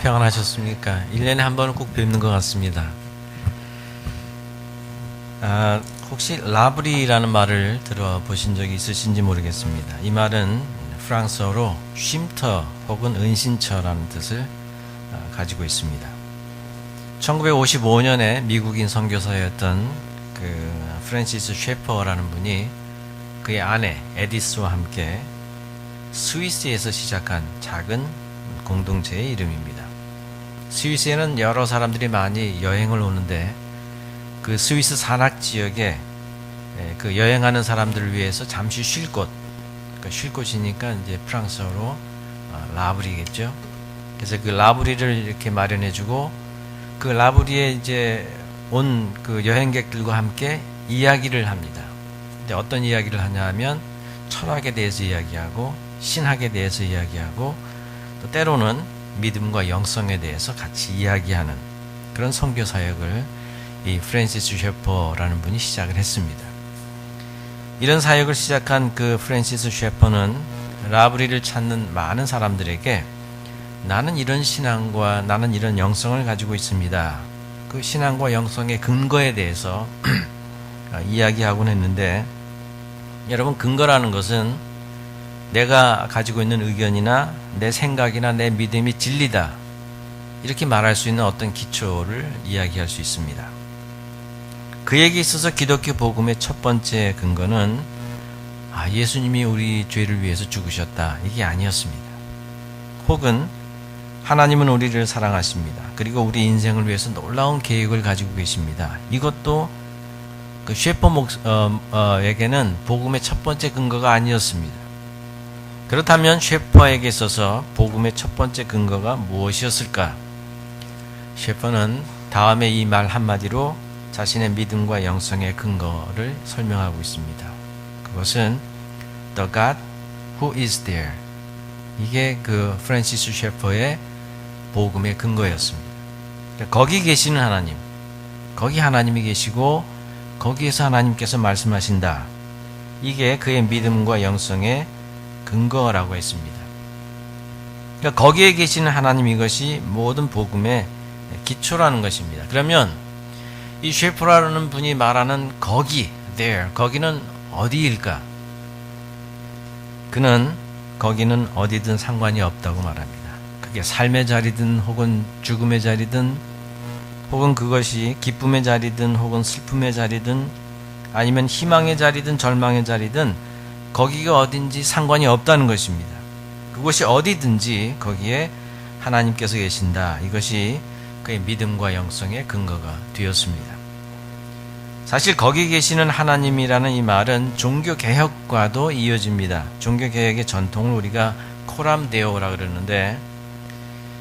평안하셨습니까? 1년에 한 번은 꼭 뵙는 것 같습니다. 혹시 라브리라는 말을 들어보신 적이 있으신지 모르겠습니다. 이 말은 프랑스어로 쉼터 혹은 은신처라는 뜻을 가지고 있습니다. 1955년에 미국인 선교사였던 그 프랜시스 셰퍼라는 분이 그의 아내 에디스와 함께 스위스에서 시작한 작은 공동체의 이름입니다. 스위스에는 여러 사람들이 많이 여행을 오는데 그 스위스 산악 지역에 그 여행하는 사람들을 위해서 잠시 쉴 곳, 그러니까 쉴 곳이니까 이제 프랑스어로 라브리겠죠. 그래서 그 라브리를 이렇게 마련해주고 그 라브리에 이제 온 그 여행객들과 함께 이야기를 합니다. 근데 어떤 이야기를 하냐 하면 철학에 대해서 이야기하고 신학에 대해서 이야기하고 또 때로는 믿음과 영성에 대해서 같이 이야기하는 그런 선교 사역을 이 프랜시스 셰퍼라는 분이 시작을 했습니다. 이런 사역을 시작한 그 프랜시스 셰퍼는 라브리를 찾는 많은 사람들에게 나는 이런 신앙과 나는 이런 영성을 가지고 있습니다. 그 신앙과 영성의 근거에 대해서 이야기하곤 했는데, 여러분, 근거라는 것은 내가 가지고 있는 의견이나 내 생각이나 내 믿음이 진리다, 이렇게 말할 수 있는 어떤 기초를 이야기할 수 있습니다. 그에게 있어서 기독교 복음의 첫 번째 근거는 예수님이 우리 죄를 위해서 죽으셨다, 이게 아니었습니다. 혹은 하나님은 우리를 사랑하십니다. 그리고 우리 인생을 위해서 놀라운 계획을 가지고 계십니다. 이것도 그 셰퍼에게는 복음의 첫 번째 근거가 아니었습니다. 그렇다면 셰퍼에게 있어서 복음의 첫 번째 근거가 무엇이었을까? 셰퍼는 다음에 이 말 한마디로 자신의 믿음과 영성의 근거를 설명하고 있습니다. 그것은 The God who is there. 이게 그 프랜시스 셰퍼의 복음의 근거였습니다. 거기 계시는 하나님, 거기 하나님이 계시고 거기에서 하나님께서 말씀하신다. 이게 그의 믿음과 영성의 근거라고 했습니다. 그러니까 거기에 계시는 하나님, 이것이 모든 복음의 기초라는 것입니다. 그러면 이 셰퍼라는 분이 말하는 거기, there, 거기는 어디일까? 그는 거기는 어디든 상관이 없다고 말합니다. 그게 삶의 자리든 혹은 죽음의 자리든 혹은 그것이 기쁨의 자리든 혹은 슬픔의 자리든 아니면 희망의 자리든 절망의 자리든 거기가 어딘지 상관이 없다는 것입니다. 그곳이 어디든지 거기에 하나님께서 계신다. 이것이 그의 믿음과 영성의 근거가 되었습니다. 사실 거기 계시는 하나님이라는 이 말은 종교개혁과도 이어집니다. 종교개혁의 전통을 우리가 코람데오라 그러는데,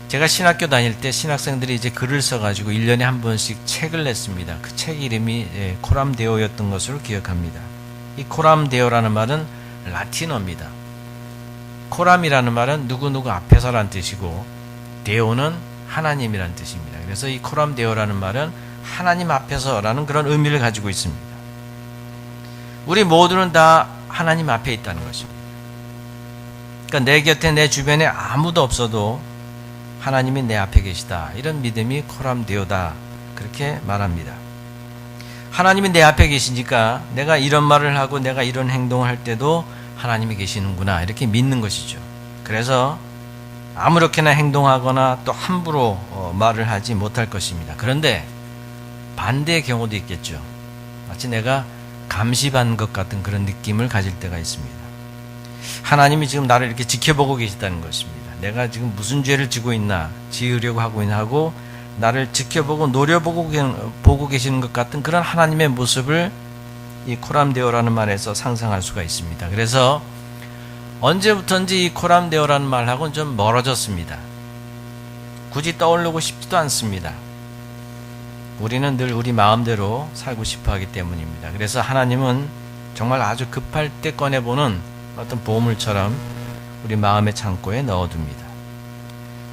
제가 신학교 다닐 때 신학생들이 이제 글을 써가지고 1년에 한 번씩 책을 냈습니다. 그 책 이름이 코람데오였던 것으로 기억합니다. 이 코람데오라는 말은 라틴어입니다. 코람이라는 말은 누구누구 앞에서라는 뜻이고, 데오는 하나님이라는 뜻입니다. 그래서 이 코람데오라는 말은 하나님 앞에서라는 그런 의미를 가지고 있습니다. 우리 모두는 다 하나님 앞에 있다는 것입니다. 그러니까 내 곁에 내 주변에 아무도 없어도 하나님이 내 앞에 계시다, 이런 믿음이 코람데오다, 그렇게 말합니다. 하나님이 내 앞에 계시니까 내가 이런 말을 하고 내가 이런 행동을 할 때도 하나님이 계시는구나, 이렇게 믿는 것이죠. 그래서 아무렇게나 행동하거나 또 함부로 말을 하지 못할 것입니다. 그런데 반대의 경우도 있겠죠. 마치 내가 감시받는 것 같은 그런 느낌을 가질 때가 있습니다. 하나님이 지금 나를 이렇게 지켜보고 계시다는 것입니다. 내가 지금 무슨 죄를 지고 있나, 지으려고 하고 있나 하고 나를 지켜보고 노려보고 계시는 것 같은 그런 하나님의 모습을 이 코람데오라는 말에서 상상할 수가 있습니다. 그래서 언제부턴지 이 코람데오라는 말하고는 좀 멀어졌습니다. 굳이 떠오르고 싶지도 않습니다. 우리는 늘 우리 마음대로 살고 싶어 하기 때문입니다. 그래서 하나님은 정말 아주 급할 때 꺼내보는 어떤 보물처럼 우리 마음의 창고에 넣어둡니다.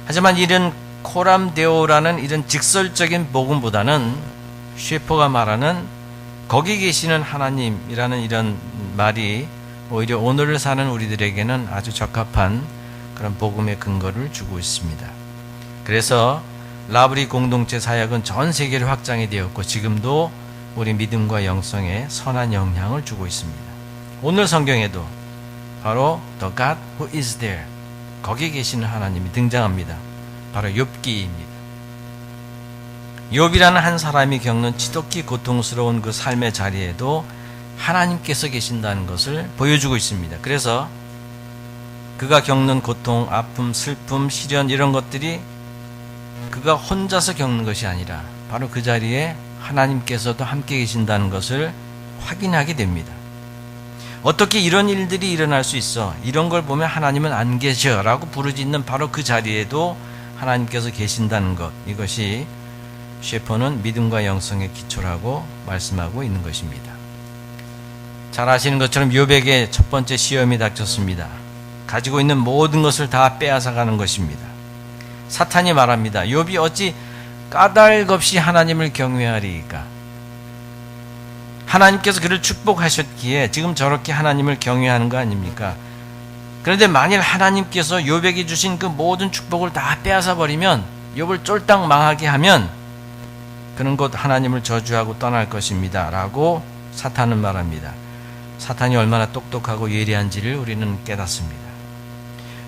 하지만 이런 코람데오라는 이런 직설적인 복음보다는 셰퍼가 말하는 거기 계시는 하나님이라는 이런 말이 오히려 오늘을 사는 우리들에게는 아주 적합한 그런 복음의 근거를 주고 있습니다. 그래서 라브리 공동체 사역은 전 세계로 확장이 되었고 지금도 우리 믿음과 영성에 선한 영향을 주고 있습니다. 오늘 성경에도 바로 The God who is there, 거기 계시는 하나님이 등장합니다. 바로 욥기입니다. 욥이라는 한 사람이 겪는 지독히 고통스러운 그 삶의 자리에도 하나님께서 계신다는 것을 보여주고 있습니다. 그래서 그가 겪는 고통, 아픔, 슬픔, 시련 이런 것들이 그가 혼자서 겪는 것이 아니라 바로 그 자리에 하나님께서도 함께 계신다는 것을 확인하게 됩니다. 어떻게 이런 일들이 일어날 수 있어? 이런 걸 보면 하나님은 안 계셔 라고 부르짖는 바로 그 자리에도 하나님께서 계신다는 것, 이것이 셰퍼는 믿음과 영성의 기초라고 말씀하고 있는 것입니다. 잘 아시는 것처럼 욥에게 첫 번째 시험이 닥쳤습니다. 가지고 있는 모든 것을 다 빼앗아가는 것입니다. 사탄이 말합니다. 욥이 어찌 까닭 없이 하나님을 경외하리이까? 하나님께서 그를 축복하셨기에 지금 저렇게 하나님을 경외하는 거 아닙니까? 그런데 만일 하나님께서 욥에게 주신 그 모든 축복을 다 빼앗아 버리면, 욥을 쫄딱 망하게 하면 그는 곧 하나님을 저주하고 떠날 것입니다 라고 사탄은 말합니다. 사탄이 얼마나 똑똑하고 예리한지를 우리는 깨닫습니다.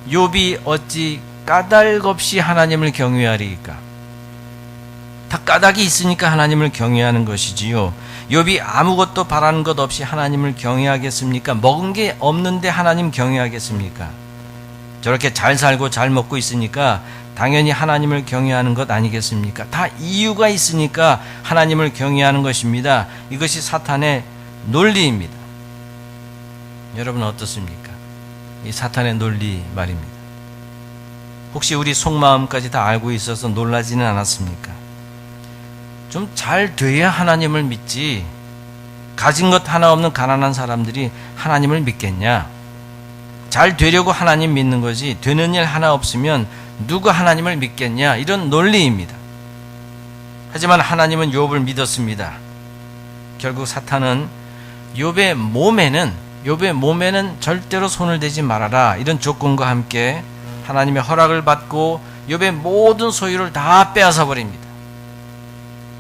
욥이 어찌 까닭 없이 하나님을 경외하리이까? 다 까닭이 있으니까 하나님을 경외하는 것이지요. 욥이 아무것도 바라는 것 없이 하나님을 경외하겠습니까? 먹은 게 없는데 하나님 경외하겠습니까? 저렇게 잘 살고 잘 먹고 있으니까 당연히 하나님을 경외하는 것 아니겠습니까? 다 이유가 있으니까 하나님을 경외하는 것입니다. 이것이 사탄의 논리입니다. 여러분 어떻습니까? 이 사탄의 논리 말입니다. 혹시 우리 속마음까지 다 알고 있어서 놀라지는 않았습니까? 좀 잘 돼야 하나님을 믿지, 가진 것 하나 없는 가난한 사람들이 하나님을 믿겠냐? 잘 되려고 하나님 믿는 거지, 되는 일 하나 없으면 누가 하나님을 믿겠냐? 이런 논리입니다. 하지만 하나님은 욥을 믿었습니다. 결국 사탄은 욥의 몸에는 절대로 손을 대지 말아라, 이런 조건과 함께 하나님의 허락을 받고 욥의 모든 소유를 다 빼앗아 버립니다.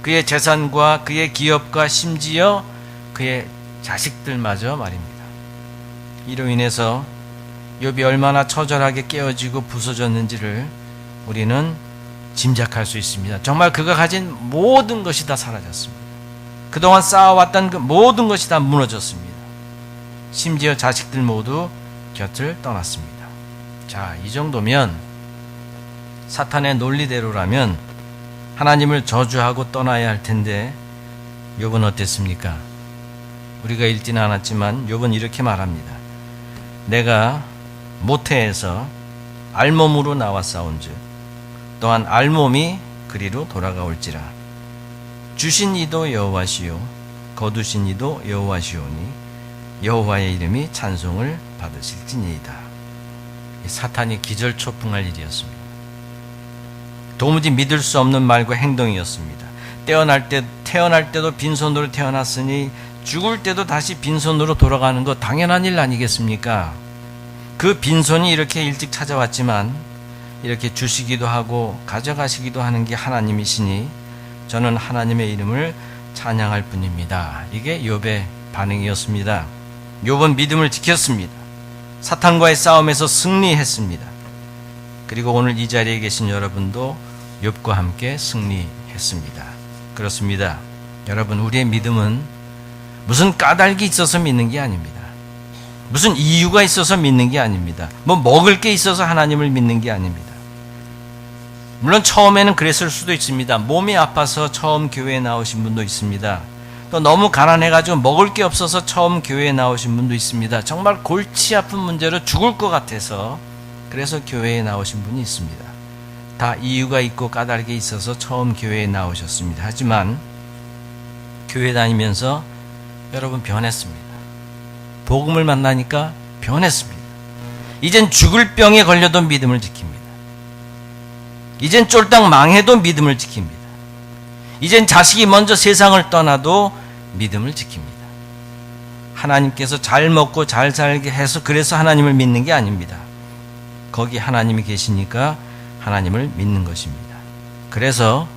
그의 재산과 그의 기업과 심지어 그의 자식들마저 말입니다. 이로 인해서 욥이 얼마나 처절하게 깨어지고 부서졌는지를 우리는 짐작할 수 있습니다. 정말 그가 가진 모든 것이 다 사라졌습니다. 그동안 쌓아왔던 그 모든 것이 다 무너졌습니다. 심지어 자식들 모두 곁을 떠났습니다. 자, 이 정도면 사탄의 논리대로라면 하나님을 저주하고 떠나야 할 텐데 욥은 어땠습니까? 우리가 읽지는 않았지만 욥은 이렇게 말합니다. 내가 모태에서 알몸으로 나왔사온즉 또한 알몸이 그리로 돌아가올지라. 주신 이도 여호와시요 거두신 이도 여호와시오니 여호와의 이름이 찬송을 받으실지니이다. 사탄이 기절초풍할 일이었습니다. 도무지 믿을 수 없는 말과 행동이었습니다. 태어날 때도 빈손으로 태어났으니 죽을 때도 다시 빈손으로 돌아가는 것 당연한 일 아니겠습니까? 그 빈손이 이렇게 일찍 찾아왔지만 이렇게 주시기도 하고 가져가시기도 하는 게 하나님이시니 저는 하나님의 이름을 찬양할 뿐입니다. 이게 욥의 반응이었습니다. 욥은 믿음을 지켰습니다. 사탄과의 싸움에서 승리했습니다. 그리고 오늘 이 자리에 계신 여러분도 욥과 함께 승리했습니다. 그렇습니다. 여러분, 우리의 믿음은 무슨 까닭이 있어서 믿는 게 아닙니다. 무슨 이유가 있어서 믿는 게 아닙니다. 뭐 먹을 게 있어서 하나님을 믿는 게 아닙니다. 물론 처음에는 그랬을 수도 있습니다. 몸이 아파서 처음 교회에 나오신 분도 있습니다. 또 너무 가난해가지고 먹을 게 없어서 처음 교회에 나오신 분도 있습니다. 정말 골치 아픈 문제로 죽을 것 같아서 그래서 교회에 나오신 분이 있습니다. 다 이유가 있고 까닭이 있어서 처음 교회에 나오셨습니다. 하지만 교회 다니면서 여러분 변했습니다. 복음을 만나니까 변했습니다. 이젠 죽을 병에 걸려도 믿음을 지킵니다. 이젠 쫄딱 망해도 믿음을 지킵니다. 이젠 자식이 먼저 세상을 떠나도 믿음을 지킵니다. 하나님께서 잘 먹고 잘 살게 해서 그래서 하나님을 믿는 게 아닙니다. 거기 하나님이 계시니까 하나님을 믿는 것입니다. 그래서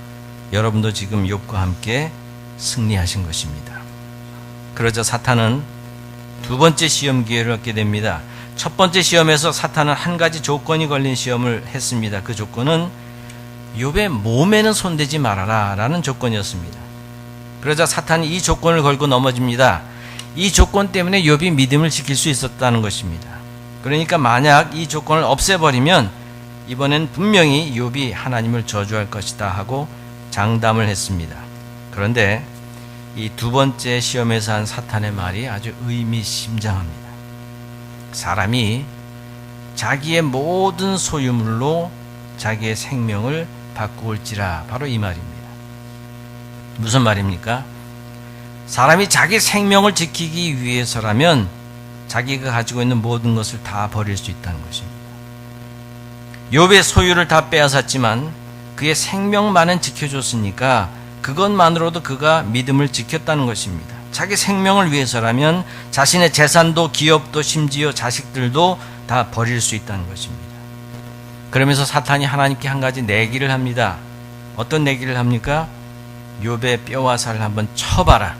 여러분도 지금 욥과 함께 승리하신 것입니다. 그러자 사탄은 두 번째 시험 기회를 얻게 됩니다. 첫 번째 시험에서 사탄은 한 가지 조건이 걸린 시험을 했습니다. 그 조건은 욥의 몸에는 손대지 말아라 라는 조건이었습니다. 그러자 사탄이 이 조건을 걸고 넘어집니다. 이 조건 때문에 욥이 믿음을 지킬 수 있었다는 것입니다. 그러니까 만약 이 조건을 없애버리면 이번엔 분명히 욥이 하나님을 저주할 것이다 하고 장담을 했습니다. 그런데 이 두 번째 시험에서 한 사탄의 말이 아주 의미심장합니다. 사람이 자기의 모든 소유물로 자기의 생명을 바꾸올지라, 바로 이 말입니다. 무슨 말입니까? 사람이 자기 생명을 지키기 위해서라면 자기가 가지고 있는 모든 것을 다 버릴 수 있다는 것입니다. 욥의 소유를 다 빼앗았지만 그의 생명만은 지켜줬으니까 그것만으로도 그가 믿음을 지켰다는 것입니다. 자기 생명을 위해서라면 자신의 재산도 기업도 심지어 자식들도 다 버릴 수 있다는 것입니다. 그러면서 사탄이 하나님께 한 가지 내기를 합니다. 어떤 내기를 합니까? 욥의 뼈와 살을 한번 쳐봐라.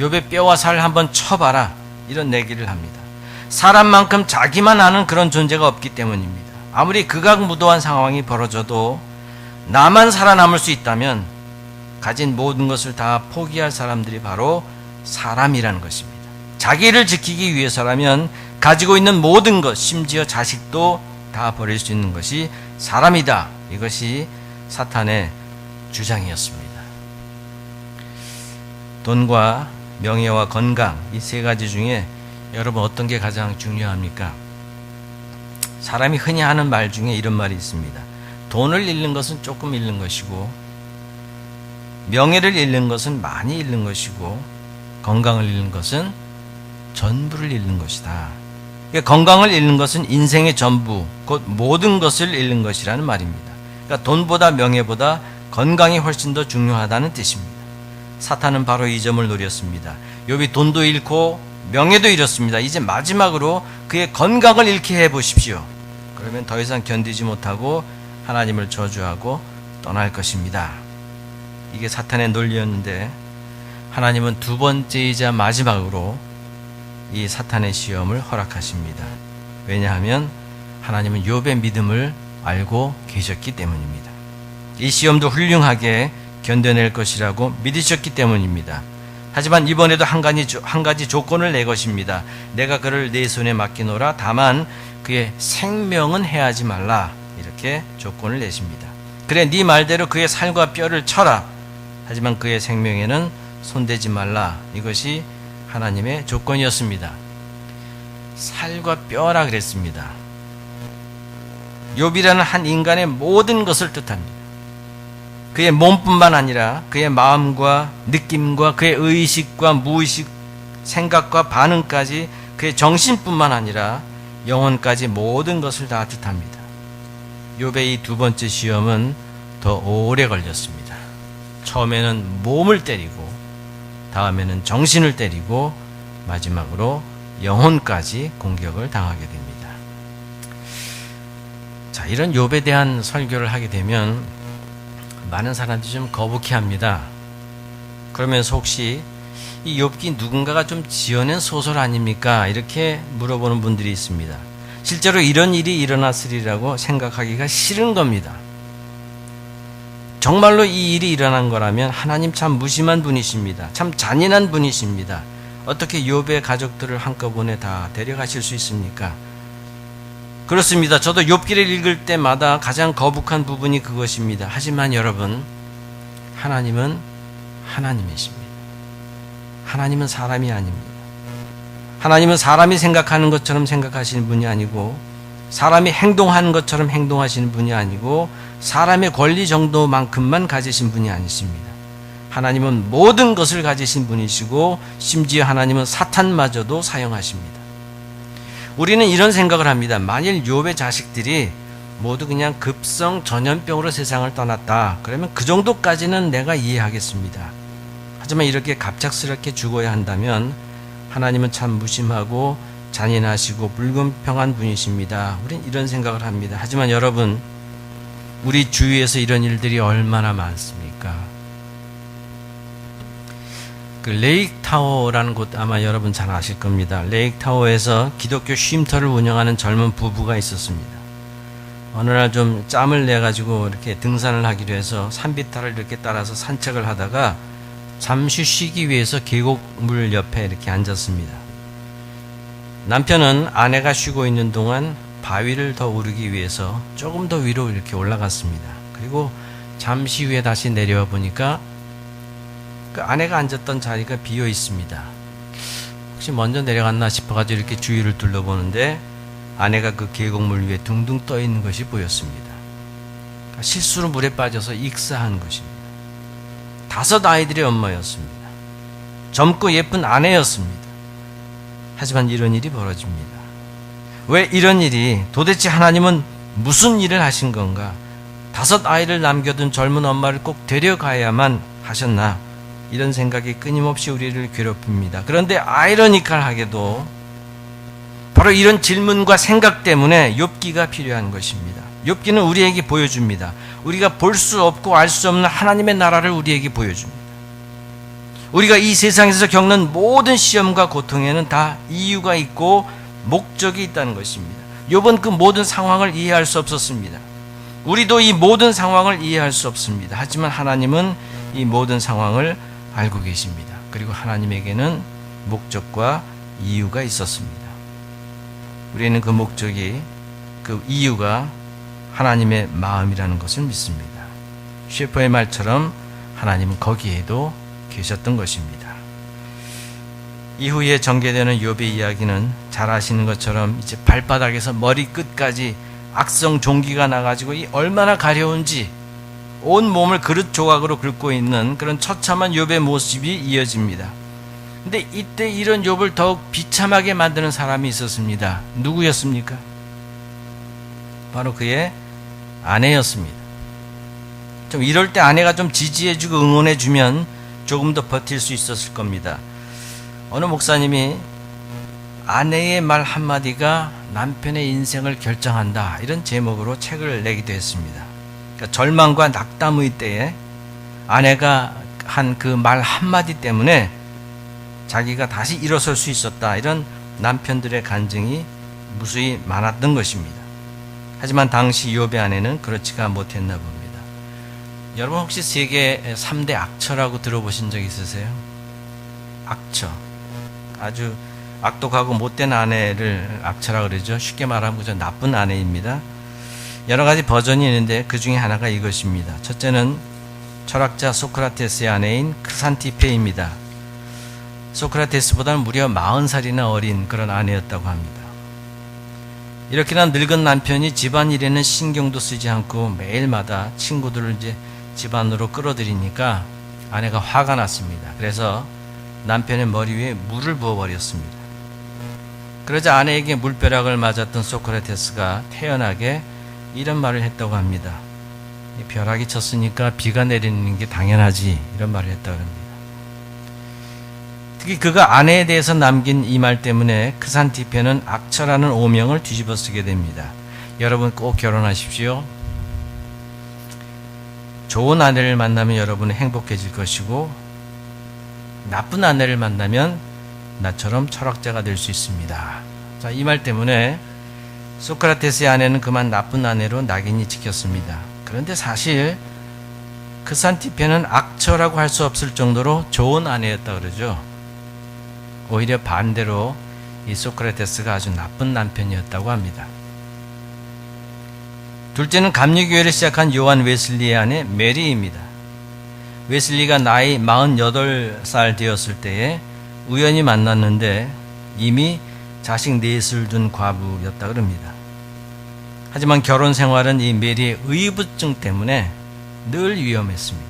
욥의 뼈와 살을 한번 쳐봐라. 이런 내기를 합니다. 사람만큼 자기만 아는 그런 존재가 없기 때문입니다. 아무리 극악무도한 상황이 벌어져도 나만 살아남을 수 있다면 가진 모든 것을 다 포기할 사람들이 바로 사람이라는 것입니다. 자기를 지키기 위해서라면 가지고 있는 모든 것, 심지어 자식도 다 버릴 수 있는 것이 사람이다. 이것이 사탄의 주장이었습니다. 돈과 명예와 건강, 이 세 가지 중에 여러분 어떤 게 가장 중요합니까? 사람이 흔히 하는 말 중에 이런 말이 있습니다. 돈을 잃는 것은 조금 잃는 것이고, 명예를 잃는 것은 많이 잃는 것이고, 건강을 잃는 것은 전부를 잃는 것이다. 그러니까 건강을 잃는 것은 인생의 전부, 곧 모든 것을 잃는 것이라는 말입니다. 그러니까 돈보다 명예보다 건강이 훨씬 더 중요하다는 뜻입니다. 사탄은 바로 이 점을 노렸습니다. 욥이 돈도 잃고 명예도 잃었습니다. 이제 마지막으로 그의 건강을 잃게 해보십시오. 그러면 더 이상 견디지 못하고 하나님을 저주하고 떠날 것입니다. 이게 사탄의 논리였는데 하나님은 두 번째이자 마지막으로 이 사탄의 시험을 허락하십니다. 왜냐하면 하나님은 욥의 믿음을 알고 계셨기 때문입니다. 이 시험도 훌륭하게 견뎌낼 것이라고 믿으셨기 때문입니다. 하지만 이번에도 한 가지 조건을 내 것입니다. 내가 그를 내 손에 맡기노라. 다만 그의 생명은 해하지 말라. 이렇게 조건을 내십니다. 그래, 네 말대로 그의 살과 뼈를 쳐라. 하지만 그의 생명에는 손대지 말라. 이것이 하나님의 조건이었습니다. 살과 뼈라 그랬습니다. 욥이라는 한 인간의 모든 것을 뜻합니다. 그의 몸뿐만 아니라 그의 마음과 느낌과 그의 의식과 무의식, 생각과 반응까지 그의 정신뿐만 아니라 영혼까지 모든 것을 다 뜻합니다. 욥의 이 두 번째 시험은 더 오래 걸렸습니다. 처음에는 몸을 때리고 다음에는 정신을 때리고 마지막으로 영혼까지 공격을 당하게 됩니다. 자, 이런 욥에 대한 설교를 하게 되면 많은 사람들이 좀 거북해합니다. 그러면서 혹시 이 욥기 누군가가 좀 지어낸 소설 아닙니까? 이렇게 물어보는 분들이 있습니다. 실제로 이런 일이 일어났으리라고 생각하기가 싫은 겁니다. 정말로 이 일이 일어난 거라면 하나님 참 무심한 분이십니다. 참 잔인한 분이십니다. 어떻게 욥의 가족들을 한꺼번에 다 데려가실 수 있습니까? 그렇습니다. 저도 욥기를 읽을 때마다 가장 거북한 부분이 그것입니다. 하지만 여러분, 하나님은 하나님이십니다. 하나님은 사람이 아닙니다. 하나님은 사람이 생각하는 것처럼 생각하시는 분이 아니고, 사람이 행동하는 것처럼 행동하시는 분이 아니고, 사람의 권리 정도만큼만 가지신 분이 아니십니다. 하나님은 모든 것을 가지신 분이시고, 심지어 하나님은 사탄마저도 사용하십니다. 우리는 이런 생각을 합니다. 만일 욥의 자식들이 모두 그냥 급성 전염병으로 세상을 떠났다. 그러면 그 정도까지는 내가 이해하겠습니다. 하지만 이렇게 갑작스럽게 죽어야 한다면 하나님은 참 무심하고 잔인하시고 불공평한 분이십니다. 우린 이런 생각을 합니다. 하지만 여러분, 우리 주위에서 이런 일들이 얼마나 많습니까? 그 레이크타워라는 곳 아마 여러분 잘 아실 겁니다. 레이크타워에서 기독교 쉼터를 운영하는 젊은 부부가 있었습니다. 어느 날 좀 짬을 내가지고 이렇게 등산을 하기로 해서 산비탈을 이렇게 따라서 산책을 하다가 잠시 쉬기 위해서 계곡물 옆에 이렇게 앉았습니다. 남편은 아내가 쉬고 있는 동안 바위를 더 오르기 위해서 조금 더 위로 이렇게 올라갔습니다. 그리고 잠시 후에 다시 내려와 보니까 그 아내가 앉았던 자리가 비어 있습니다. 혹시 먼저 내려갔나 싶어가지고 이렇게 주위를 둘러보는데 아내가 그 계곡물 위에 둥둥 떠 있는 것이 보였습니다. 실수로 물에 빠져서 익사한 것입니다. 5 아이들의 엄마였습니다. 젊고 예쁜 아내였습니다. 하지만 이런 일이 벌어집니다. 왜 이런 일이, 도대체 하나님은 무슨 일을 하신 건가? 5 아이를 남겨둔 젊은 엄마를 꼭 데려가야만 하셨나? 이런 생각이 끊임없이 우리를 괴롭힙니다. 그런데 아이러니컬하게도 바로 이런 질문과 생각 때문에 욥기가 필요한 것입니다. 욥기는 우리에게 보여줍니다. 우리가 볼 수 없고 알 수 없는 하나님의 나라를 우리에게 보여줍니다. 우리가 이 세상에서 겪는 모든 시험과 고통에는 다 이유가 있고 목적이 있다는 것입니다. 욥은 그 모든 상황을 이해할 수 없었습니다. 우리도 이 모든 상황을 이해할 수 없습니다. 하지만 하나님은 이 모든 상황을 알고 계십니다. 그리고 하나님에게는 목적과 이유가 있었습니다. 우리는 그 목적이, 그 이유가 하나님의 마음이라는 것을 믿습니다. 셰퍼의 말처럼 하나님은 거기에도 계셨던 것입니다. 이후에 전개되는 욥의 이야기는 잘 아시는 것처럼 이제 발바닥에서 머리끝까지 악성 종기가 나가지고 이 얼마나 가려운지 온 몸을 그릇 조각으로 긁고 있는 그런 처참한 욥의 모습이 이어집니다. 근데 이때 이런 욥을 더욱 비참하게 만드는 사람이 있었습니다. 누구였습니까? 바로 그의 아내였습니다. 좀 이럴 때 아내가 좀 지지해주고 응원해주면 조금 더 버틸 수 있었을 겁니다. 어느 목사님이 아내의 말 한마디가 남편의 인생을 결정한다, 이런 제목으로 책을 내기도 했습니다. 그러니까 절망과 낙담의 때에 아내가 한 그 말 한마디 때문에 자기가 다시 일어설 수 있었다, 이런 남편들의 간증이 무수히 많았던 것입니다. 하지만 당시 욥의 아내는 그렇지가 못했나 봅니다. 여러분 혹시 세계 3대 악처라고 들어보신 적 있으세요? 악처, 아주 악독하고 못된 아내를 악처라고 그러죠. 쉽게 말하면 그저 나쁜 아내입니다. 여러 가지 버전이 있는데 그 중에 하나가 이것입니다. 첫째는 철학자 소크라테스의 아내인 크산티페입니다. 소크라테스보다는 무려 40살이나 어린 그런 아내였다고 합니다. 이렇게나 늙은 남편이 집안일에는 신경도 쓰지 않고 매일마다 친구들을 이제 집안으로 끌어들이니까 아내가 화가 났습니다. 그래서 남편의 머리 위에 물을 부어버렸습니다. 그러자 아내에게 물벼락을 맞았던 소크라테스가 태연하게 이런 말을 했다고 합니다. 벼락이 쳤으니까 비가 내리는 게 당연하지, 이런 말을 했다고 합니다. 특히 그가 아내에 대해서 남긴 이 말 때문에 크산티페는 악처라는 오명을 뒤집어 쓰게 됩니다. 여러분 꼭 결혼하십시오. 좋은 아내를 만나면 여러분은 행복해질 것이고, 나쁜 아내를 만나면 나처럼 철학자가 될 수 있습니다. 자, 이 말 때문에 소크라테스의 아내는 그만 나쁜 아내로 낙인이 찍혔습니다. 그런데 사실 크산티페는 악처라고 할 수 없을 정도로 좋은 아내였다 그러죠. 오히려 반대로 이 소크라테스가 아주 나쁜 남편이었다고 합니다. 둘째는 감리교회를 시작한 요한 웨슬리의 아내 메리입니다. 웨슬리가 나이 48살 되었을 때에 우연히 만났는데 이미 자식 4을 둔 과부였다 그럽니다. 하지만 결혼 생활은 이 메리의 의부증 때문에 늘 위험했습니다.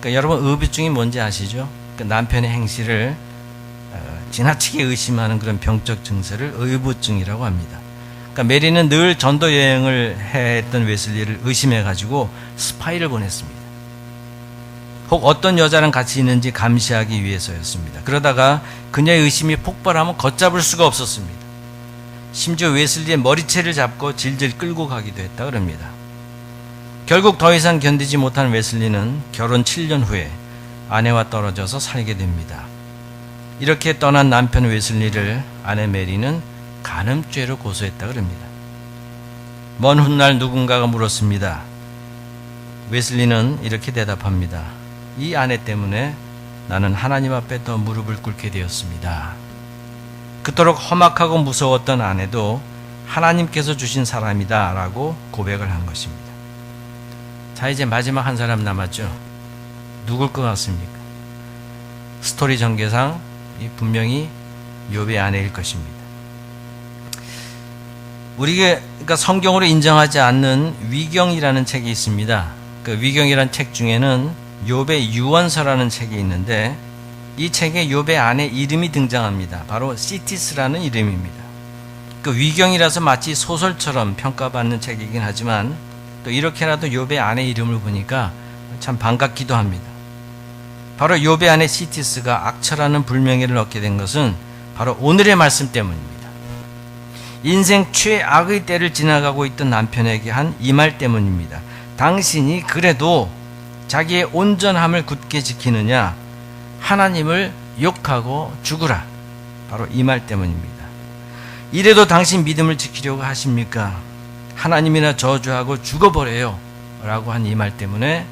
그러니까 여러분 의부증이 뭔지 아시죠? 그러니까 남편의 행실을 지나치게 의심하는 그런 병적 증세를 의부증이라고 합니다. 그러니까 메리는 늘 전도 여행을 했던 웨슬리를 의심해가지고 스파이를 보냈습니다. 혹 어떤 여자랑 같이 있는지 감시하기 위해서였습니다. 그러다가 그녀의 의심이 폭발하면 걷잡을 수가 없었습니다. 심지어 웨슬리의 머리채를 잡고 질질 끌고 가기도 했다 그럽니다. 결국 더 이상 견디지 못한 웨슬리는 결혼 7년 후에 아내와 떨어져서 살게 됩니다. 이렇게 떠난 남편 웨슬리를 아내 메리는 간음죄로 고소했다고 합니다. 먼 훗날 누군가가 물었습니다. 웨슬리는 이렇게 대답합니다. 이 아내 때문에 나는 하나님 앞에 더 무릎을 꿇게 되었습니다. 그토록 험악하고 무서웠던 아내도 하나님께서 주신 사람이다 라고 고백을 한 것입니다. 자, 이제 마지막 한 사람 남았죠. 누굴 것 같습니까? 스토리 전개상 분명히 욥의 아내일 것입니다. 우리가 성경으로 인정하지 않는 위경이라는 책이 있습니다. 그 위경이라는 책 중에는 욥의 유언서라는 책이 있는데 이 책에 욥의 아내 이름이 등장합니다. 바로 시티스라는 이름입니다. 그 위경이라서 마치 소설처럼 평가받는 책이긴 하지만 또 이렇게라도 욥의 아내 이름을 보니까 참 반갑기도 합니다. 바로 욥의 아내 시티스가 악처라는 불명예를 얻게 된 것은 바로 오늘의 말씀 때문입니다. 인생 최악의 때를 지나가고 있던 남편에게 한 이 말 때문입니다. 당신이 그래도 자기의 온전함을 굳게 지키느냐? 하나님을 욕하고 죽으라. 바로 이 말 때문입니다. 이래도 당신 믿음을 지키려고 하십니까? 하나님이나 저주하고 죽어버려요. 라고 한 이 말 때문에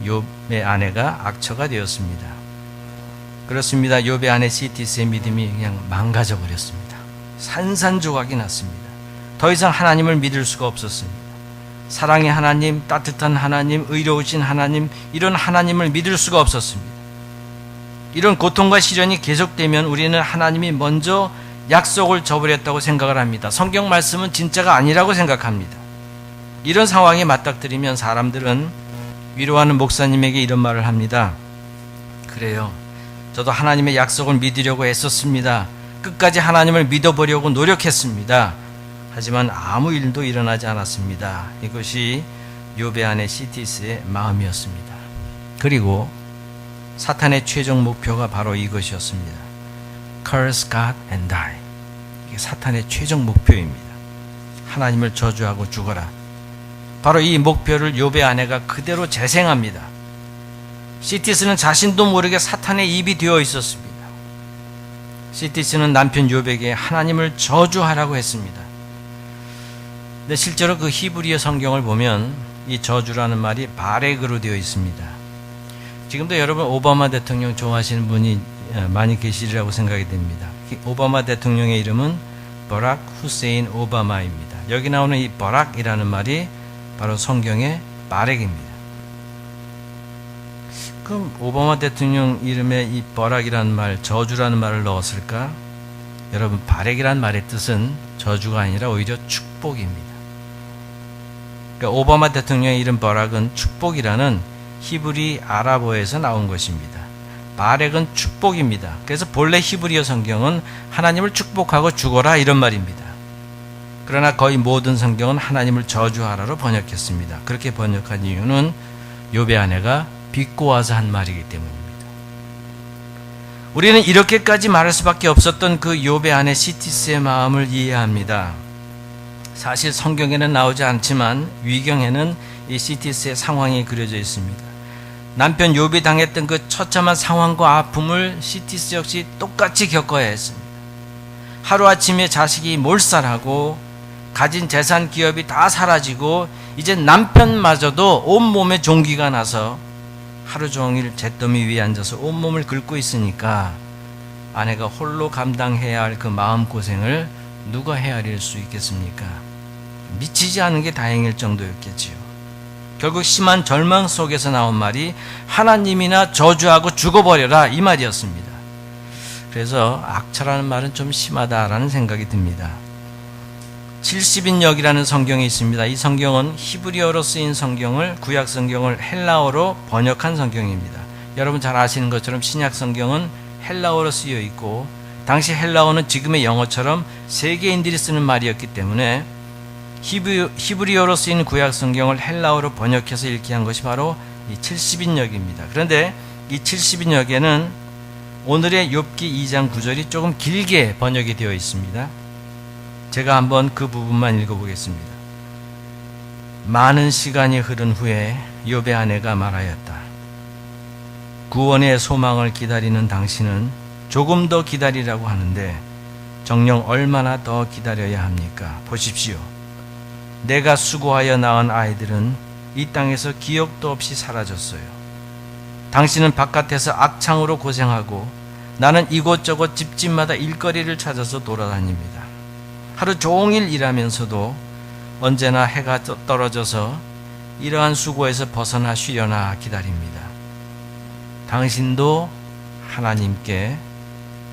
욥의 아내가 악처가 되었습니다. 그렇습니다. 욥의 아내 시티스의 믿음이 그냥 망가져 버렸습니다. 산산조각이 났습니다. 더 이상 하나님을 믿을 수가 없었습니다. 사랑의 하나님, 따뜻한 하나님, 의로우신 하나님, 이런 하나님을 믿을 수가 없었습니다. 이런 고통과 시련이 계속되면 우리는 하나님이 먼저 약속을 저버렸다고 생각을 합니다. 성경 말씀은 진짜가 아니라고 생각합니다. 이런 상황에 맞닥뜨리면 사람들은 위로하는 목사님에게 이런 말을 합니다. 그래요. 저도 하나님의 약속을 믿으려고 애썼습니다. 끝까지 하나님을 믿어보려고 노력했습니다. 하지만 아무 일도 일어나지 않았습니다. 이것이 욥의 아내 시티스의 마음이었습니다. 그리고 사탄의 최종 목표가 바로 이것이었습니다. Curse God and die. 이게 사탄의 최종 목표입니다. 하나님을 저주하고 죽어라. 바로 이 목표를 욥의 아내가 그대로 재생합니다. 시티스는 자신도 모르게 사탄의 입이 되어 있었습니다. 시티스는 남편 욥에게 하나님을 저주하라고 했습니다. 근데 실제로 그 히브리어 성경을 보면 이 저주라는 말이 바렉으로 되어 있습니다. 지금도 여러분 오바마 대통령 좋아하시는 분이 많이 계시리라고 생각이 됩니다. 오바마 대통령의 이름은 버락 후세인 오바마입니다. 여기 나오는 이 버락이라는 말이 바로 성경의 바렉입니다. 그럼 오바마 대통령 이름에 이 버락이라는 말, 저주라는 말을 넣었을까? 여러분, 바렉이라는 말의 뜻은 저주가 아니라 오히려 축복입니다. 그러니까 오바마 대통령의 이름 버락은 축복이라는 히브리 아랍어에서 나온 것입니다. 바렉은 축복입니다. 그래서 본래 히브리어 성경은 하나님을 축복하고 죽어라 이런 말입니다. 그러나 거의 모든 성경은 하나님을 저주하라로 번역했습니다. 그렇게 번역한 이유는 욥의 아내가 비꼬아서 한 말이기 때문입니다. 우리는 이렇게까지 말할 수밖에 없었던 그 욥의 아내 시티스의 마음을 이해합니다. 사실 성경에는 나오지 않지만 위경에는 이 시티스의 상황이 그려져 있습니다. 남편 욥이 당했던 그 처참한 상황과 아픔을 시티스 역시 똑같이 겪어야 했습니다. 하루아침에 자식이 몰살하고 가진 재산 기업이 다 사라지고 이제 남편마저도 온몸에 종기가 나서 하루 종일 잿더미 위에 앉아서 온몸을 긁고 있으니까 아내가 홀로 감당해야 할 그 마음고생을 누가 헤아릴 수 있겠습니까? 미치지 않은 게 다행일 정도였겠지요. 결국 심한 절망 속에서 나온 말이 하나님이나 저주하고 죽어버려라 이 말이었습니다. 그래서 악처라는 말은 좀 심하다라는 생각이 듭니다. 70인역이라는 성경이 있습니다. 이 성경은 히브리어로 쓰인 성경을 구약 성경을 헬라어로 번역한 성경입니다. 여러분 잘 아시는 것처럼 신약 성경은 헬라어로 쓰여 있고 당시 헬라어는 지금의 영어처럼 세계인들이 쓰는 말이었기 때문에 히브리어로 쓰인 구약 성경을 헬라어로 번역해서 읽게 한 것이 바로 이 70인역입니다. 그런데 이 70인역에는 오늘의 욥기 2장 9절이 조금 길게 번역이 되어 있습니다. 제가 한번 그 부분만 읽어보겠습니다. 많은 시간이 흐른 후에 욥의 아내가 말하였다. 구원의 소망을 기다리는 당신은 조금 더 기다리라고 하는데 정녕 얼마나 더 기다려야 합니까? 보십시오. 내가 수고하여 낳은 아이들은 이 땅에서 기억도 없이 사라졌어요. 당신은 바깥에서 악창으로 고생하고 나는 이곳저곳 집집마다 일거리를 찾아서 돌아다닙니다. 하루 종일 일하면서도 언제나 해가 떨어져서 이러한 수고에서 벗어나 쉬려나 기다립니다. 당신도 하나님께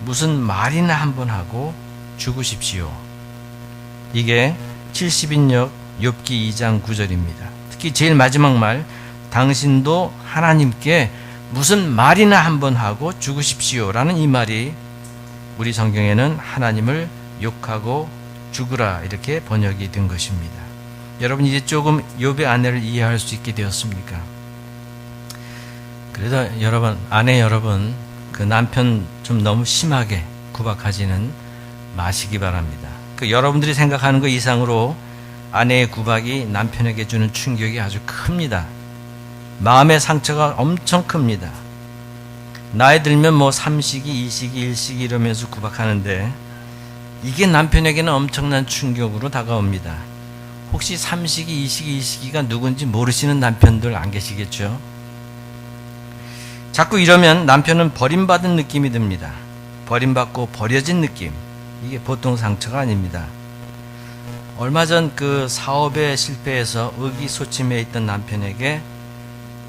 무슨 말이나 한번 하고 죽으십시오. 이게 70인역 욥기 2장 9절입니다. 특히 제일 마지막 말, 당신도 하나님께 무슨 말이나 한번 하고 죽으십시오라는 이 말이 우리 성경에는 하나님을 욕하고 죽으라 이렇게 번역이 된 것입니다. 여러분 이제 조금 욥의 아내를 이해할 수 있게 되었습니까? 그래서 여러분, 아내 여러분, 그 남편 좀 너무 심하게 구박하지는 마시기 바랍니다. 그 여러분들이 생각하는 것 이상으로 아내의 구박이 남편에게 주는 충격이 아주 큽니다. 마음의 상처가 엄청 큽니다. 나이 들면 뭐 3시기, 2시기, 1시기 이러면서 구박하는데 이게 남편에게는 엄청난 충격으로 다가옵니다. 혹시 3시기, 2시기, 2시기가 누군지 모르시는 남편들 안 계시겠죠? 자꾸 이러면 남편은 버림받은 느낌이 듭니다. 버림받고 버려진 느낌. 이게 보통 상처가 아닙니다. 얼마 전 그 사업에 실패해서 의기소침해 있던 남편에게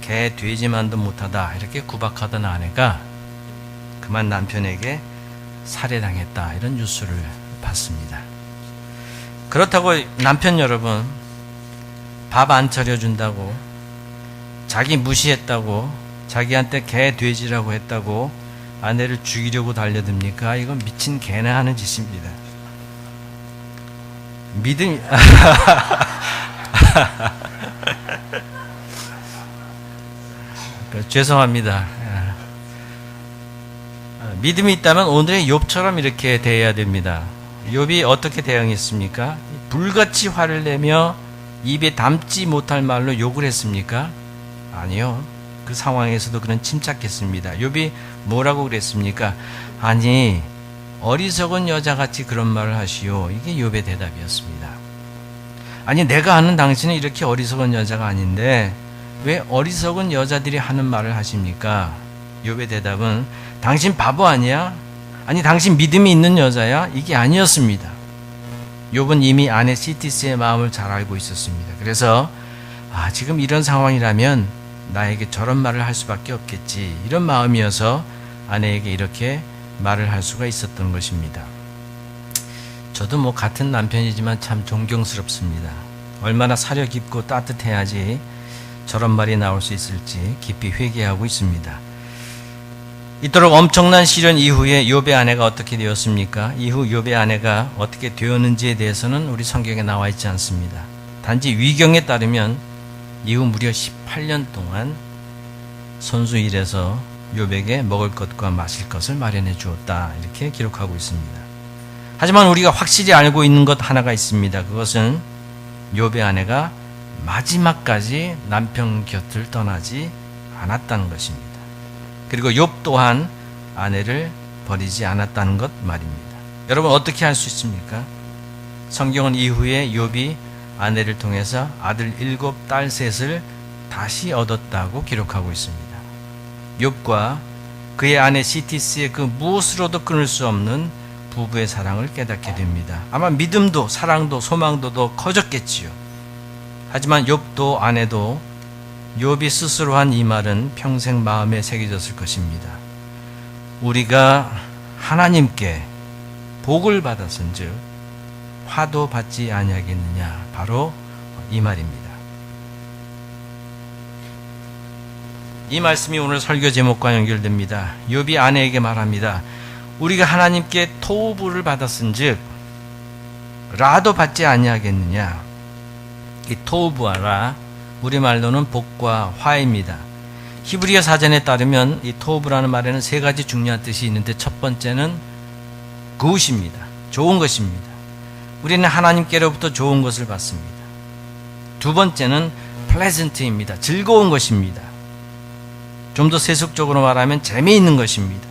개 돼지만도 못하다 이렇게 구박하던 아내가 그만 남편에게 살해당했다 이런 뉴스를 봤습니다. 그렇다고 남편 여러분 밥 안 차려준다고 자기 무시했다고 자기한테 개 돼지라고 했다고 아내를 죽이려고 달려듭니까? 이건 미친 개나 하는 짓입니다. 믿음이 죄송합니다. 믿음이 있다면 오늘의 욥처럼 이렇게 대해야 됩니다. 욥이 어떻게 대응했습니까? 불같이 화를 내며 입에 담지 못할 말로 욕을 했습니까? 아니요. 그 상황에서도 그는 침착했습니다. 욥이 뭐라고 그랬습니까? 아니, 어리석은 여자같이 그런 말을 하시오. 이게 욥의 대답이었습니다. 아니, 내가 아는 당신은 이렇게 어리석은 여자가 아닌데 왜 어리석은 여자들이 하는 말을 하십니까? 욥의 대답은 당신 바보 아니야? 아니, 당신 믿음이 있는 여자야? 이게 아니었습니다. 욥은 이미 아내 시티스의 마음을 잘 알고 있었습니다. 그래서 지금 이런 상황이라면 나에게 저런 말을 할 수밖에 없겠지, 이런 마음이어서 아내에게 이렇게 말을 할 수가 있었던 것입니다. 저도 뭐 같은 남편이지만 참 존경스럽습니다. 얼마나 사려 깊고 따뜻해야지 저런 말이 나올 수 있을지 깊이 회개하고 있습니다. 이토록 엄청난 시련 이후에 욥의 아내가 어떻게 되었습니까? 이후 욥의 아내가 어떻게 되었는지에 대해서는 우리 성경에 나와 있지 않습니다. 단지 위경에 따르면 이후 무려 18년 동안 손수일에서 욥에게 먹을 것과 마실 것을 마련해 주었다, 이렇게 기록하고 있습니다. 하지만 우리가 확실히 알고 있는 것 하나가 있습니다. 그것은 욥의 아내가 마지막까지 남편 곁을 떠나지 않았다는 것입니다. 그리고 욥 또한 아내를 버리지 않았다는 것 말입니다. 여러분 어떻게 할 수 있습니까? 성경은 이후에 욥이 아내를 통해서 아들 7, 딸 3을 다시 얻었다고 기록하고 있습니다. 욥과 그의 아내 시티스의 그 무엇으로도 끊을 수 없는 부부의 사랑을 깨닫게 됩니다. 아마 믿음도 사랑도 소망도 더 커졌겠지요. 하지만 욥도 아내도 욥이 스스로 한 이 말은 평생 마음에 새겨졌을 것입니다. 우리가 하나님께 복을 받았은즉 화도 받지 아니하겠느냐, 바로 이 말입니다. 이 말씀이 오늘 설교 제목과 연결됩니다. 욥이 아내에게 말합니다. 우리가 하나님께 토부를 받았은즉 라도 받지 아니하겠느냐. 이 토부와 우리말로는 복과 화입니다. 히브리어 사전에 따르면 이 토부라는 말에는 3가지 중요한 뜻이 있는데 첫 번째는 굿입니다. 좋은 것입니다. 우리는 하나님께로부터 좋은 것을 받습니다. 두 번째는 pleasant입니다. 즐거운 것입니다. 좀 더 세속적으로 말하면 재미있는 것입니다.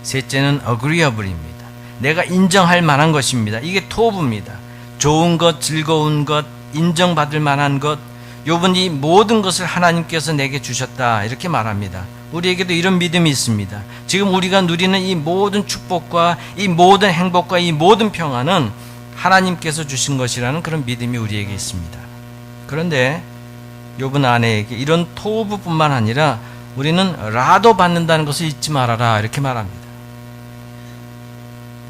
셋째는 agreeable입니다. 내가 인정할 만한 것입니다. 이게 토부입니다. 좋은 것, 즐거운 것, 인정받을 만한 것, 욥은 이 모든 것을 하나님께서 내게 주셨다 이렇게 말합니다. 우리에게도 이런 믿음이 있습니다. 지금 우리가 누리는 이 모든 축복과 이 모든 행복과 이 모든 평안은 하나님께서 주신 것이라는 그런 믿음이 우리에게 있습니다. 그런데 욥은 아내에게 이런 토부뿐만 아니라 우리는 라도 받는다는 것을 잊지 말아라 이렇게 말합니다.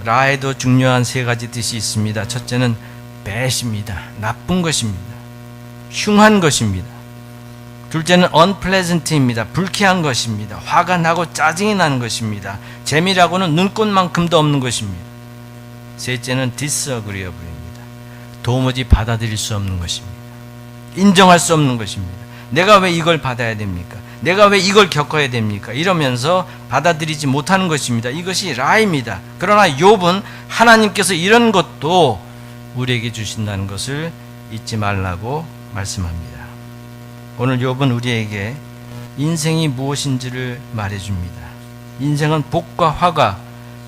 라에도 중요한 세 가지 뜻이 있습니다. 첫째는 bad입니다. 나쁜 것입니다. 흉한 것입니다. 둘째는 unpleasant입니다. 불쾌한 것입니다. 화가 나고 짜증이 나는 것입니다. 재미라고는 눈꽃만큼도 없는 것입니다. 셋째는 disagreeable입니다. 도무지 받아들일 수 없는 것입니다. 인정할 수 없는 것입니다. 내가 왜 이걸 받아야 됩니까? 내가 왜 이걸 겪어야 됩니까? 이러면서 받아들이지 못하는 것입니다. 이것이 라입니다. 그러나 욥은 하나님께서 이런 것도 우리에게 주신다는 것을 잊지 말라고 말씀합니다. 오늘 욥은 우리에게 인생이 무엇인지를 말해줍니다. 인생은 복과 화가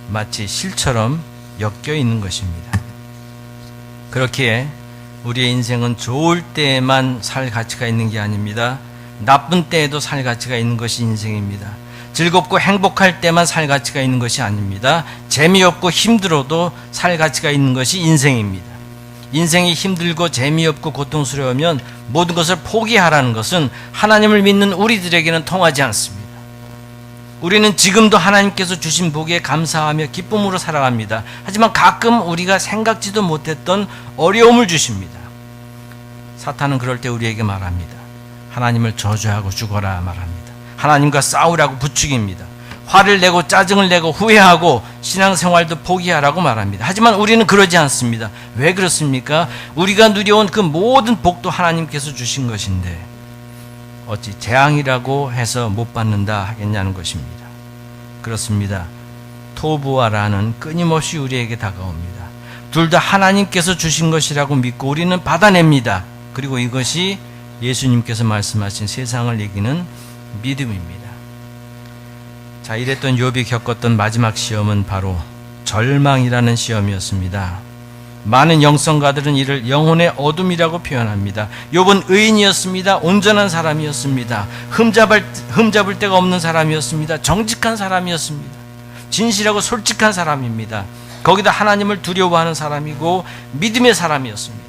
마치 실처럼 엮여 있는 것입니다. 그렇기에 우리의 인생은 좋을 때에만 살 가치가 있는 게 아닙니다. 나쁜 때에도 살 가치가 있는 것이 인생입니다. 즐겁고 행복할 때만 살 가치가 있는 것이 아닙니다. 재미없고 힘들어도 살 가치가 있는 것이 인생입니다. 인생이 힘들고 재미없고 고통스러우면 모든 것을 포기하라는 것은 하나님을 믿는 우리들에게는 통하지 않습니다. 우리는 지금도 하나님께서 주신 복에 감사하며 기쁨으로 살아갑니다. 하지만 가끔 우리가 생각지도 못했던 어려움을 주십니다. 사탄은 그럴 때 우리에게 말합니다. 하나님을 저주하고 죽어라 말합니다. 하나님과 싸우라고 부추깁니다. 화를 내고 짜증을 내고 후회하고 신앙생활도 포기하라고 말합니다. 하지만 우리는 그러지 않습니다. 왜 그렇습니까? 우리가 누려온 그 모든 복도 하나님께서 주신 것인데 어찌 재앙이라고 해서 못 받는다 하겠냐는 것입니다. 그렇습니다. 토부와 라는 끊임없이 우리에게 다가옵니다. 둘 다 하나님께서 주신 것이라고 믿고 우리는 받아냅니다. 그리고 이것이 예수님께서 말씀하신 세상을 이기는 믿음입니다. 자, 이랬던 욥이 겪었던 마지막 시험은 바로 절망이라는 시험이었습니다. 많은 영성가들은 이를 영혼의 어둠이라고 표현합니다. 욥은 의인이었습니다. 온전한 사람이었습니다. 흠잡을 데가 없는 사람이었습니다. 정직한 사람이었습니다. 진실하고 솔직한 사람입니다. 거기다 하나님을 두려워하는 사람이고 믿음의 사람이었습니다.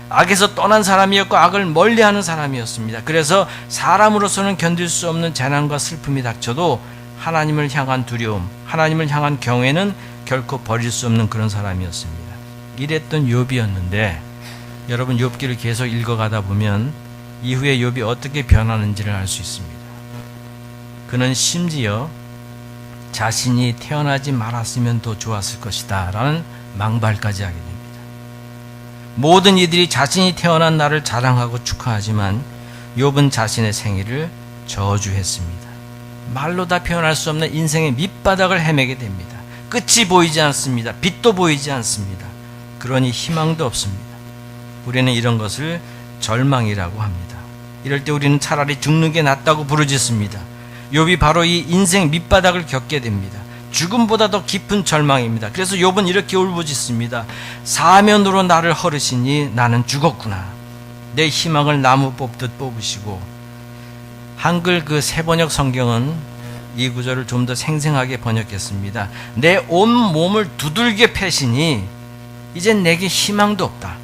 악에서 떠난 사람이었고 악을 멀리하는 사람이었습니다. 그래서 사람으로서는 견딜 수 없는 재난과 슬픔이 닥쳐도 하나님을 향한 두려움, 하나님을 향한 경외는 결코 버릴 수 없는 그런 사람이었습니다. 이랬던 욥이었는데 여러분 욥기를 계속 읽어가다 보면 이후에 욥이 어떻게 변하는지를 알 수 있습니다. 그는 심지어 자신이 태어나지 말았으면 더 좋았을 것이다 라는 망발까지 하게 됩니다. 모든 이들이 자신이 태어난 날을 자랑하고 축하하지만 욥은 자신의 생일을 저주했습니다. 말로 다 표현할 수 없는 인생의 밑바닥을 헤매게 됩니다. 끝이 보이지 않습니다. 빛도 보이지 않습니다. 그러니 희망도 없습니다. 우리는 이런 것을 절망이라고 합니다. 이럴 때 우리는 차라리 죽는 게 낫다고 부르짖습니다. 욥이 바로 이 인생 밑바닥을 겪게 됩니다. 죽음보다 더 깊은 절망입니다. 그래서 욥은 이렇게 울부짖습니다. 사면으로 나를 헐으시니 나는 죽었구나. 내 희망을 나무 뽑듯 뽑으시고. 한글 그 새번역 성경은 이 구절을 좀 더 생생하게 번역했습니다. 내 온 몸을 두들겨 패시니 이젠 내게 희망도 없다.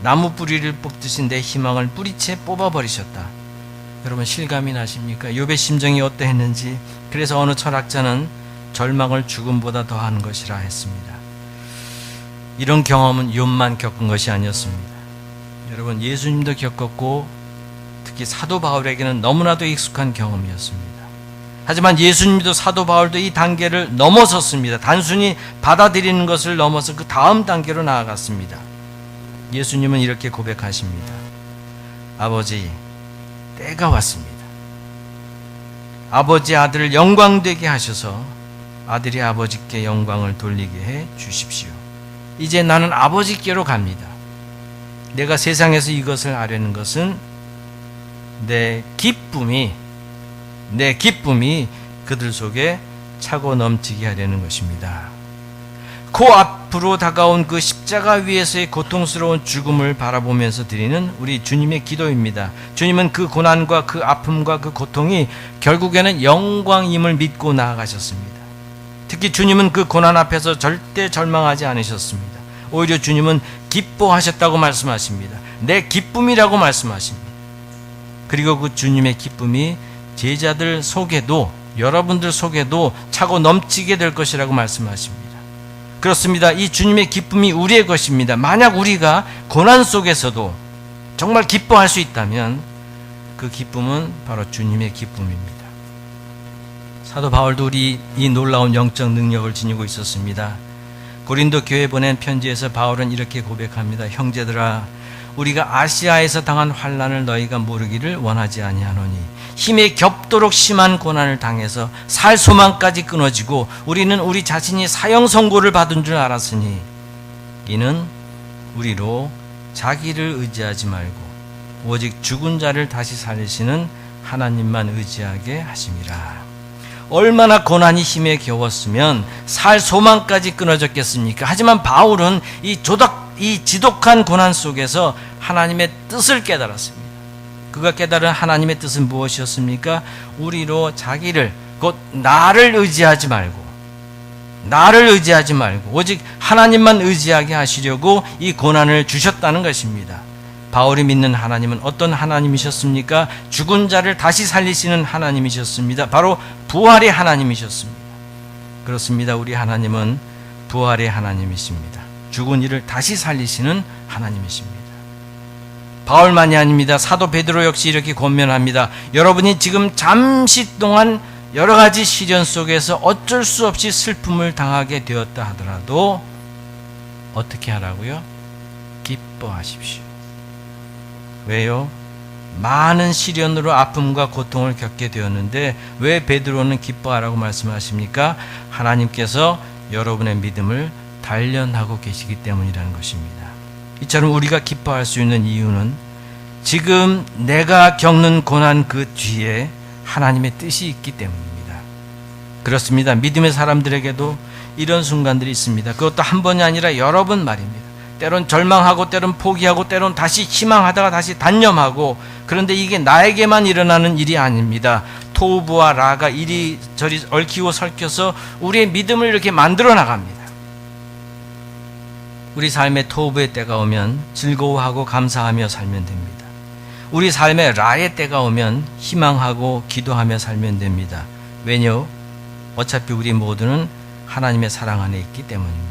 나무 뿌리를 뽑듯이 내 희망을 뿌리채 뽑아버리셨다. 여러분 실감이 나십니까? 욥의 심정이 어떠했는지. 그래서 어느 철학자는 절망을 죽음보다 더한 것이라 했습니다. 이런 경험은 욥만 겪은 것이 아니었습니다. 여러분 예수님도 겪었고 특히 사도 바울에게는 너무나도 익숙한 경험이었습니다. 하지만 예수님도 사도 바울도 이 단계를 넘어섰습니다. 단순히 받아들이는 것을 넘어서 그 다음 단계로 나아갔습니다. 예수님은 이렇게 고백하십니다. 아버지, 때가 왔습니다. 아버지 아들을 영광되게 하셔서 아들이 아버지께 영광을 돌리게 해 주십시오. 이제 나는 아버지께로 갑니다. 내가 세상에서 이것을 하려는 것은 내 기쁨이 그들 속에 차고 넘치게 하려는 것입니다. 그 앞으로 다가온 그 십자가 위에서의 고통스러운 죽음을 바라보면서 드리는 우리 주님의 기도입니다. 주님은 그 고난과 그 아픔과 그 고통이 결국에는 영광임을 믿고 나아가셨습니다. 특히 주님은 그 고난 앞에서 절대 절망하지 않으셨습니다. 오히려 주님은 기뻐하셨다고 말씀하십니다. 내 기쁨이라고 말씀하십니다. 그리고 그 주님의 기쁨이 제자들 속에도, 여러분들 속에도 차고 넘치게 될 것이라고 말씀하십니다. 그렇습니다. 이 주님의 기쁨이 우리의 것입니다. 만약 우리가 고난 속에서도 정말 기뻐할 수 있다면 그 기쁨은 바로 주님의 기쁨입니다. 사도 바울도 이 놀라운 영적 능력을 지니고 있었습니다. 고린도 교회에 보낸 편지에서 바울은 이렇게 고백합니다. 형제들아, 우리가 아시아에서 당한 환난을 너희가 모르기를 원하지 아니하노니 힘에 겹도록 심한 고난을 당해서 살 소망까지 끊어지고 우리는 우리 자신이 사형 선고를 받은 줄 알았으니 이는 우리로 자기를 의지하지 말고 오직 죽은 자를 다시 살리시는 하나님만 의지하게 하심이라. 얼마나 고난이 힘에 겨웠으면 살 소망까지 끊어졌겠습니까? 하지만 바울은 이 지독한 고난 속에서 하나님의 뜻을 깨달았습니다. 그가 깨달은 하나님의 뜻은 무엇이었습니까? 우리로 자기를, 곧 나를 의지하지 말고 오직 하나님만 의지하게 하시려고 이 고난을 주셨다는 것입니다. 바울이 믿는 하나님은 어떤 하나님이셨습니까? 죽은 자를 다시 살리시는 하나님이셨습니다. 바로 부활의 하나님이셨습니다. 그렇습니다. 우리 하나님은 부활의 하나님이십니다. 죽은 이를 다시 살리시는 하나님이십니다. 바울만이 아닙니다. 사도 베드로 역시 이렇게 권면합니다. 여러분이 지금 잠시 동안 여러 가지 시련 속에서 어쩔 수 없이 슬픔을 당하게 되었다 하더라도 어떻게 하라고요? 기뻐하십시오. 왜요? 많은 시련으로 아픔과 고통을 겪게 되었는데 왜 베드로는 기뻐하라고 말씀하십니까? 하나님께서 여러분의 믿음을 단련하고 계시기 때문이라는 것입니다. 이처럼 우리가 기뻐할 수 있는 이유는 지금 내가 겪는 고난 그 뒤에 하나님의 뜻이 있기 때문입니다. 그렇습니다. 믿음의 사람들에게도 이런 순간들이 있습니다. 그것도 한 번이 아니라 여러 번 말입니다. 때론 절망하고 때론 포기하고 때론 다시 희망하다가 다시 단념하고, 그런데 이게 나에게만 일어나는 일이 아닙니다. 토부와 라가 이리저리 얽히고 설켜서 우리의 믿음을 이렇게 만들어 나갑니다. 우리 삶의 토부의 때가 오면 즐거워하고 감사하며 살면 됩니다. 우리 삶의 라의 때가 오면 희망하고 기도하며 살면 됩니다. 왜냐? 어차피 우리 모두는 하나님의 사랑 안에 있기 때문입니다.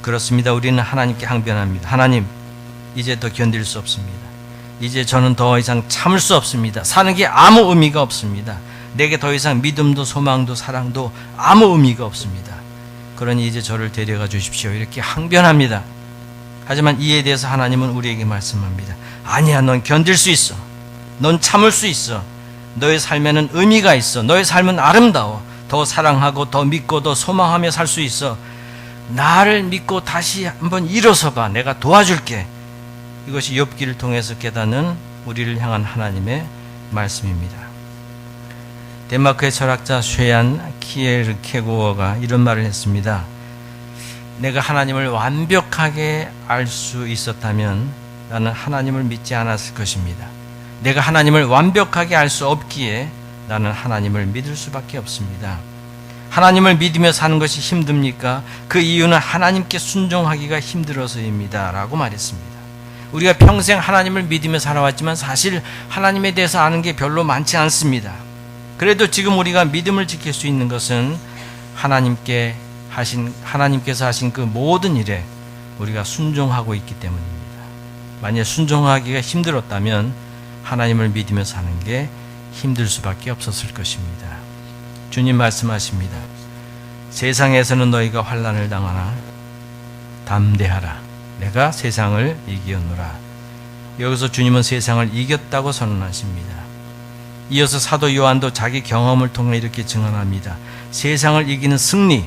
그렇습니다. 우리는 하나님께 항변합니다. 하나님, 이제 더 견딜 수 없습니다. 이제 저는 더 이상 참을 수 없습니다. 사는 게 아무 의미가 없습니다. 내게 더 이상 믿음도 소망도 사랑도 아무 의미가 없습니다. 그러니 이제 저를 데려가 주십시오. 이렇게 항변합니다. 하지만 이에 대해서 하나님은 우리에게 말씀합니다. 아니야, 넌 견딜 수 있어. 넌 참을 수 있어. 너의 삶에는 의미가 있어. 너의 삶은 아름다워. 더 사랑하고 더 믿고 더 소망하며 살 수 있어. 나를 믿고 다시 한번 일어서 봐. 내가 도와줄게. 이것이 욥기를 통해서 깨닫는 우리를 향한 하나님의 말씀입니다. 덴마크의 철학자 쉐안 키에르케고어가 이런 말을 했습니다. 내가 하나님을 완벽하게 알 수 있었다면 나는 하나님을 믿지 않았을 것입니다. 내가 하나님을 완벽하게 알 수 없기에 나는 하나님을 믿을 수밖에 없습니다. 하나님을 믿으며 사는 것이 힘듭니까? 그 이유는 하나님께 순종하기가 힘들어서입니다. 라고 말했습니다. 우리가 평생 하나님을 믿으며 살아왔지만 사실 하나님에 대해서 아는 게 별로 많지 않습니다. 그래도 지금 우리가 믿음을 지킬 수 있는 것은 하나님께서 하신 그 모든 일에 우리가 순종하고 있기 때문입니다. 만약 순종하기가 힘들었다면 하나님을 믿으며 사는 게 힘들 수밖에 없었을 것입니다. 주님 말씀하십니다. 세상에서는 너희가 환난을 당하나 담대하라. 내가 세상을 이기었노라. 여기서 주님은 세상을 이겼다고 선언하십니다. 이어서 사도 요한도 자기 경험을 통해 이렇게 증언합니다. 세상을 이기는 승리,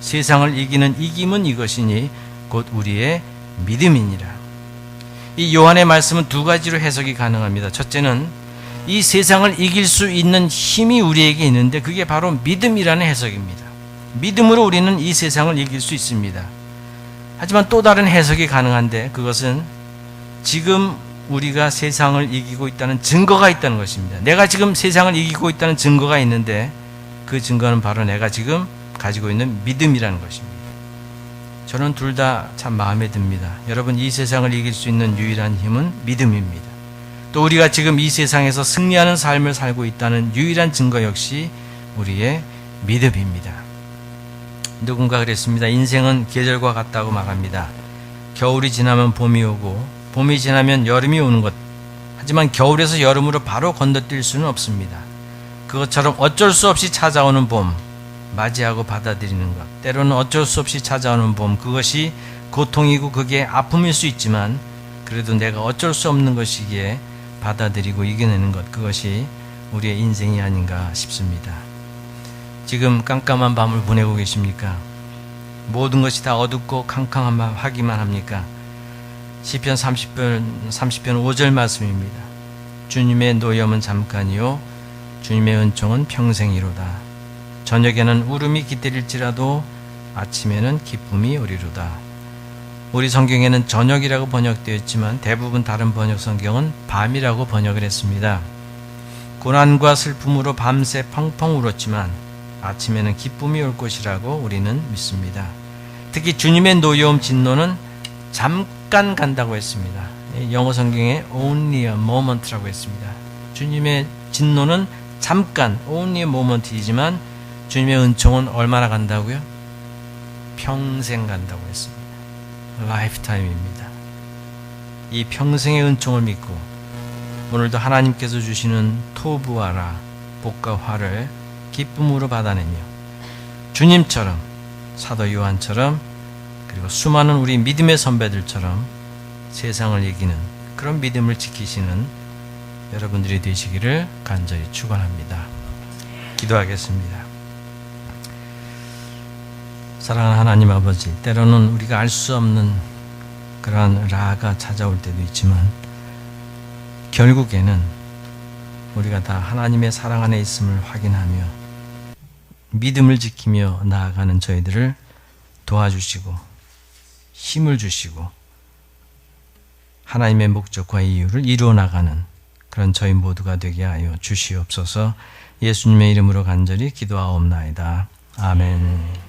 세상을 이기는 이김은 이것이니 곧 우리의 믿음이니라. 이 요한의 말씀은 두 가지로 해석이 가능합니다. 첫째는 이 세상을 이길 수 있는 힘이 우리에게 있는데 그게 바로 믿음이라는 해석입니다. 믿음으로 우리는 이 세상을 이길 수 있습니다. 하지만 또 다른 해석이 가능한데 그것은 지금 우리가 세상을 이기고 있다는 증거가 있다는 것입니다. 내가 지금 세상을 이기고 있다는 증거가 있는데 그 증거는 바로 내가 지금 가지고 있는 믿음이라는 것입니다. 저는 둘 다 참 마음에 듭니다. 여러분, 이 세상을 이길 수 있는 유일한 힘은 믿음입니다. 또 우리가 지금 이 세상에서 승리하는 삶을 살고 있다는 유일한 증거 역시 우리의 믿음입니다. 누군가 그랬습니다. 인생은 계절과 같다고 말합니다. 겨울이 지나면 봄이 오고 봄이 지나면 여름이 오는 것. 하지만 겨울에서 여름으로 바로 건너뛸 수는 없습니다. 그것처럼 어쩔 수 없이 찾아오는 봄, 맞이하고 받아들이는 것. 때로는 어쩔 수 없이 찾아오는 봄, 그것이 고통이고 그게 아픔일 수 있지만 그래도 내가 어쩔 수 없는 것이기에 받아들이고 이겨내는 것, 그것이 우리의 인생이 아닌가 싶습니다. 지금 깜깜한 밤을 보내고 계십니까? 모든 것이 다 어둡고 캄캄하기만 합니까? 시편 30편 5절 말씀입니다. 주님의 노염은 잠깐이요 주님의 은총은 평생이로다. 저녁에는 울음이 깃들일지라도 아침에는 기쁨이 오리로다. 우리 성경에는 저녁이라고 번역되어 있지만 대부분 다른 번역 성경은 밤이라고 번역을 했습니다. 고난과 슬픔으로 밤새 펑펑 울었지만 아침에는 기쁨이 올 것이라고 우리는 믿습니다. 특히 주님의 노여움 진노는 잠깐 간다고 했습니다. 영어 성경에 only a moment라고 했습니다. 주님의 진노는 잠깐, only a moment이지만 주님의 은총은 얼마나 간다고요? 평생 간다고 했습니다. lifetime입니다. 이 평생의 은총을 믿고 오늘도 하나님께서 주시는 토부와라, 복과 화를 기쁨으로 받아내며 주님처럼, 사도 요한처럼, 그리고 수많은 우리 믿음의 선배들처럼 세상을 이기는 그런 믿음을 지키시는 여러분들이 되시기를 간절히 축원합니다. 기도하겠습니다. 사랑하는 하나님 아버지, 때로는 우리가 알 수 없는 그러한 라가 찾아올 때도 있지만 결국에는 우리가 다 하나님의 사랑 안에 있음을 확인하며 믿음을 지키며 나아가는 저희들을 도와주시고 힘을 주시고 하나님의 목적과 이유를 이루어 나가는 그런 저희 모두가 되게 하여 주시옵소서. 예수님의 이름으로 간절히 기도하옵나이다. 아멘.